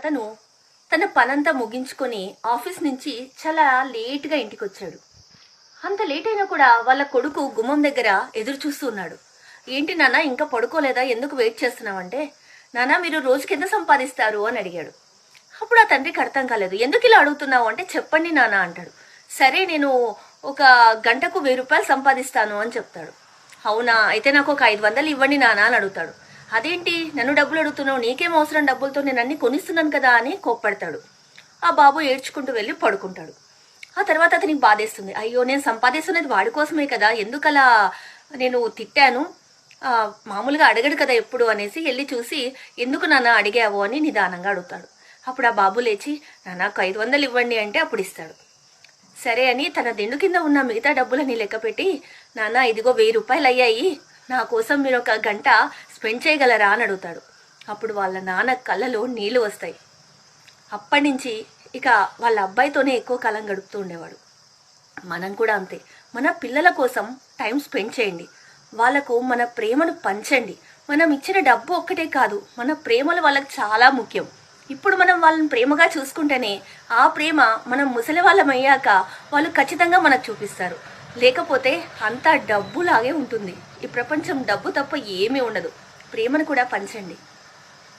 అతను తన పనంతా ముగించుకొని ఆఫీస్ నుంచి చాలా లేట్గా ఇంటికి వచ్చాడు. అంత లేట్ అయినా కూడా వాళ్ళ కొడుకు గుమ్మం దగ్గర ఎదురు చూస్తూ ఉన్నాడు. ఏంటి నాన్న ఇంకా పడుకోలేదా, ఎందుకు వెయిట్ చేస్తున్నావంటే, నాన్న మీరు రోజుకి ఎంత సంపాదిస్తారు అని అడిగాడు. అప్పుడు ఆ తండ్రికి అర్థం కాలేదు. ఎందుకు ఇలా అడుగుతున్నావు అంటే, చెప్పండి నాన్న అంటాడు. సరే నేను ఒక గంటకు 1000 రూపాయలు సంపాదిస్తాను అని చెప్తాడు. అవునా, అయితే నాకు ఒక 500 ఇవ్వండి నాన్న అని అడుగుతాడు. అదేంటి నన్ను డబ్బులు అడుగుతున్నావు, నీకేం అవసరం డబ్బులతో, నేను అన్ని కొనిస్తున్నాను కదా అని కోప్పడతాడు. ఆ బాబు ఏడ్చుకుంటూ వెళ్ళి పడుకుంటాడు. ఆ తర్వాత అతనికి బాధేస్తుంది. అయ్యో నేను సంపాదిస్తున్నది వాడి కోసమే కదా, ఎందుకలా నేను తిట్టాను, మామూలుగా అడగడు కదా ఎప్పుడు అనేసి వెళ్ళి చూసి, ఎందుకు నాన్న అడిగావు అని నిదానంగా అడుగుతాడు. అప్పుడు ఆ బాబు లేచి, నాన్నకు 500 ఇవ్వండి అంటే అప్పుడు ఇస్తాడు. సరే అని తన దిండు కింద ఉన్న మిగతా డబ్బులని లెక్క పెట్టి, నాన్న ఇదిగో 1000 రూపాయలు అయ్యాయి, నా కోసం మీరు ఒక గంట స్పెండ్ చేయగలరా అని అడుగుతాడు. అప్పుడు వాళ్ళ నాన్న కళ్ళలో నీళ్లు వస్తాయి. అప్పటి నుంచి ఇక వాళ్ళ అబ్బాయితోనే ఎక్కువ కాలం గడుపుతూ ఉండేవాడు. మనం కూడా అంతే, మన పిల్లల కోసం టైం స్పెండ్ చేయండి, వాళ్ళకు మన ప్రేమను పంచండి. మనం ఇచ్చిన డబ్బు ఒక్కటే కాదు, మన ప్రేమలు వాళ్ళకి చాలా ముఖ్యం. ఇప్పుడు మనం వాళ్ళని ప్రేమగా చూసుకుంటేనే ఆ ప్రేమ మనం ముసలి వాళ్ళం అయ్యాక వాళ్ళు ఖచ్చితంగా మనకు చూపిస్తారు. లేకపోతే అంతా డబ్బులాగే ఉంటుంది. ఈ ప్రపంచం డబ్బు తప్ప ఏమీ ఉండదు. ప్రేమను కూడా పంచండి.